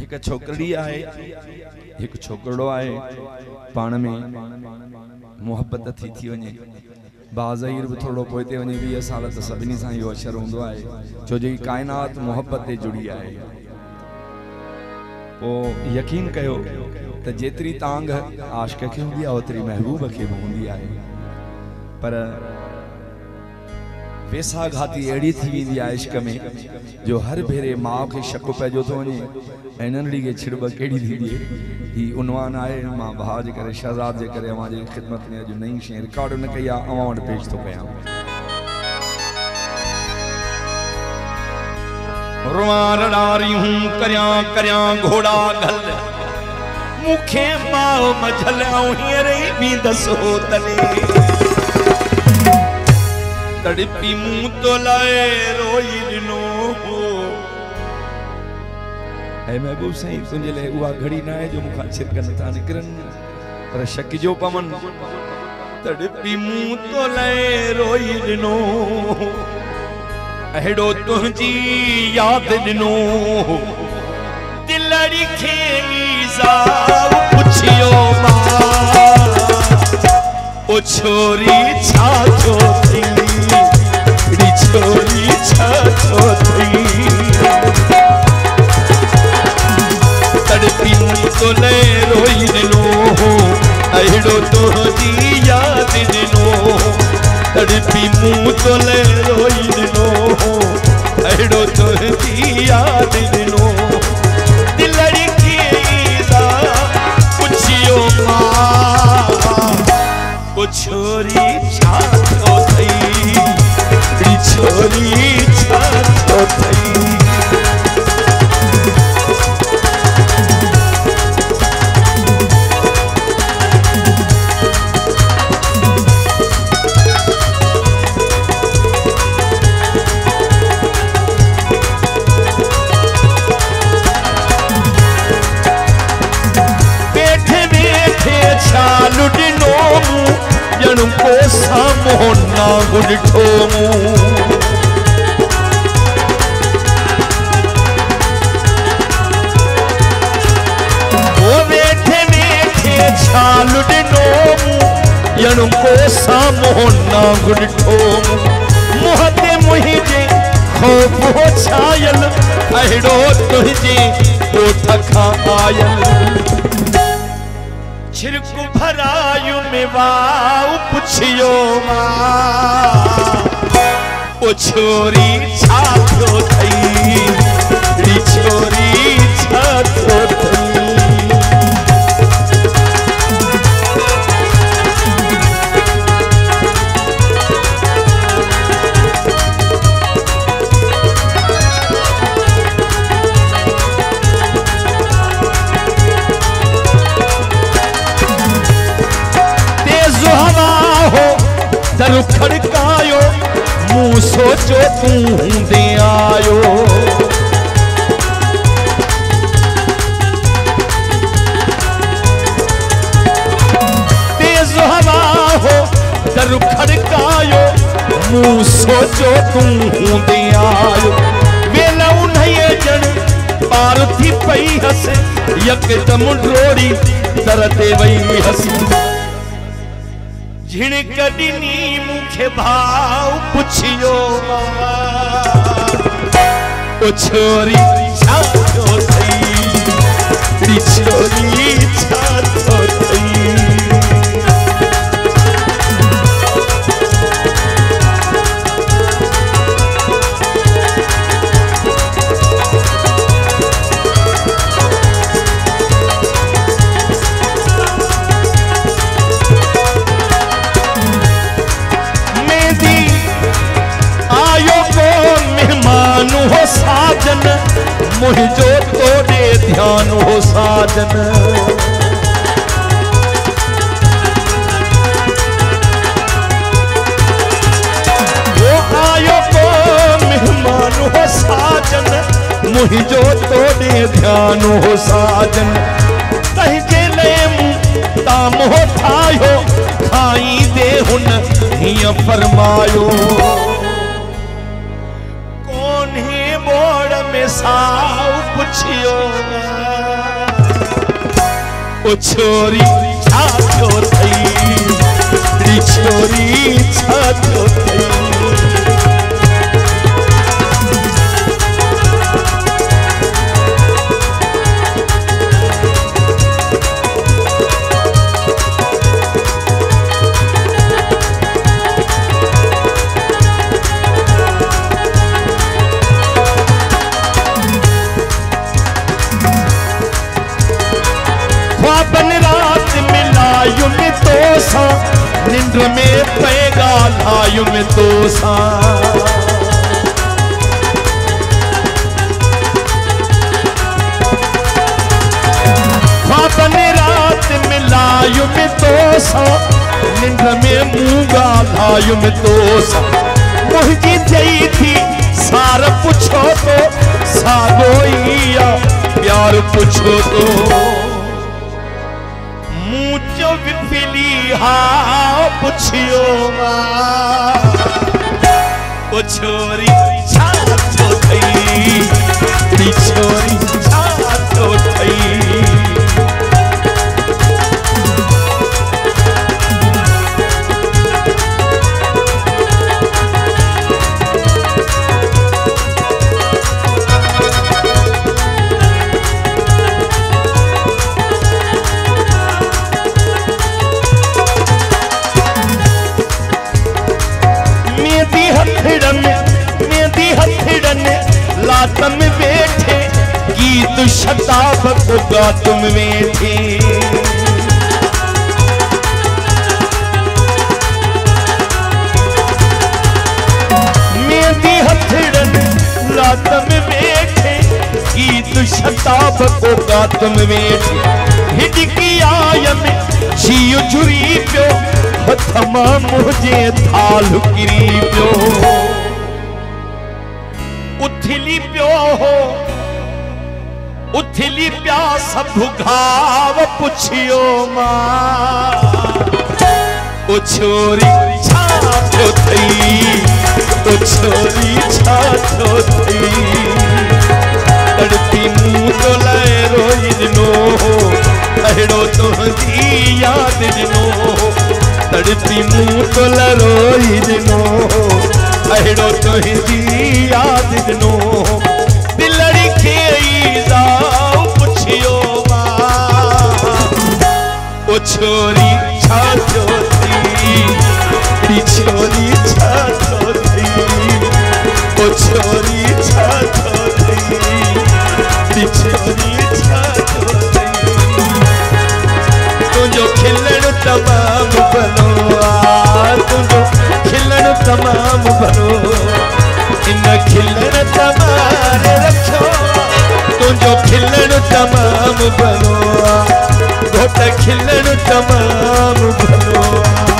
एक छोकरी आए एक छोकरो आए पाण में मोहब्बत थी वने बाज़ाहिर भी थोड़ो पोइते वने 20 साल त सभिनी सां इहो अशर हूंदो आहे छो जो कायनात मोहब्बत ते जुड़ी आहे ओ यकीन कयो त जेतरी तांग आशिक खे हूंदी आहे ओतरी महबूब खे भी हूंदी आहे पर पैसा घाती अड़ी थी वेंदी आहे इश्क में जो हर भेरे माँ के शक पैजो तो वने नंढड़ी के छिड़ब केड़ी थी ही उनवान आए मां भाउ जे करे शहजाद जे करे अवां जी खिदमत में अॼु नई शइ रिकॉर्ड न कई आहे अवां वटि पेश थो कयां रुआरडारी हूं करया करया घोड़ा गल मुखे माओ मझल आऊं हीरे भी दसो तने तड़पी मुंह तो लाए रोई दिनो ऐ महबूब सही तुझे ले उहा घड़ी ना है जो मुखा छिरकन था निकरन पर शक जो पवन तड़पी मुंह तो लाए रोई दिनो अहड़ो तुझी याद दिनो दिलड़ी खेली जाओ पुछियो मां ओ छोरी छा जो थी छोरी छा जो थी तड़पी तो ले रोई दिनो अहड़ो तुझी याद दिनो तड़पी मुंह तो ले रोई दिनो अहड़ो तुझी याद दिनो दिलड़ी कीदा पुछियो मां ओ छोरी छा तो थई छोरी छा तो थई लुडनो जन को सामोना गुडो वो बैठे बैठे छालुडनो जन को सामोना गुडो मुहते मुहिजे खौफ हो छायल अहड़ो तुझे ओठ खा आयल छिरकु भरायु में वाऊ पुछियो मां ओ छोरी छा तो थई छोरी छा तो थई दर खड़कायो मुंह सोचो तू दे आयो तेज हवा हो दर खड़कायो मुंह सोचो तू दे आयो वेला उन्हें जन पार थी पई हस यकदम रोड़ी दर ते वई हस झिणक दिनी मुखे भाव पुछियो ओ छोरी छा तो थई छोरी छा तो थई हो साजन मुझो तोड़े ध्यान हो साजन वो आयो को मेहमान हो साजन मुझो तोड़े ध्यान हो साजन कहीं जेले ताम हो ठायो खाई दे हुन हिया फरमायो बोड़ में साव पुछियो ओ छोरी छा थियो थई री छोरी छा थियो थई ख्वाबन रात मिलायु में तो सा निंद्र में पैगा लायु में तो सा ख्वाबन रात मिलायु में तो सा निंद्र में मूंगा लायु में तो सा मुझी जई थी सार पूछो तो सागोइया प्यार पूछो तो मुझो विफिली हा पुछियो ओ छोरी छा थियो थई री छोरी छा थियो थई मेहंदी हथड़न लातम बैठे गीत शताब को गा तुम बैठे मेहंदी हथड़न लातम बैठे गीत शताब को गा तुम बैठे हिडकी आय में जियो जुरी पियो हथमा मुझे थाल किरी पियो उथली पियो हो उथली प्या सब घाव पुछियो मां ओ छोरी छा थियो थई ओ छोरी छा थियो थई तड़पी मुंह तो लाए रोई दिनो अहिड़ो तुंहिंजी याद दिनो तड़पी मुंह तो रोई दिनो अहिड़ो तुंहिंजी याद दिनो दिलड़ी खे ईज़ाउ पुछियो ओ छोरी छा थियो थी री छोरी छा थियो थी ओ छोरी छा थियो थी री छोरी छा थियो थी तुझो खिलण तमाम भलो तुझो खिलण तमाम भलो इन खिलण तमाम रखो तुझो खिलण तमाम भलो घोट खिलण तमाम भलो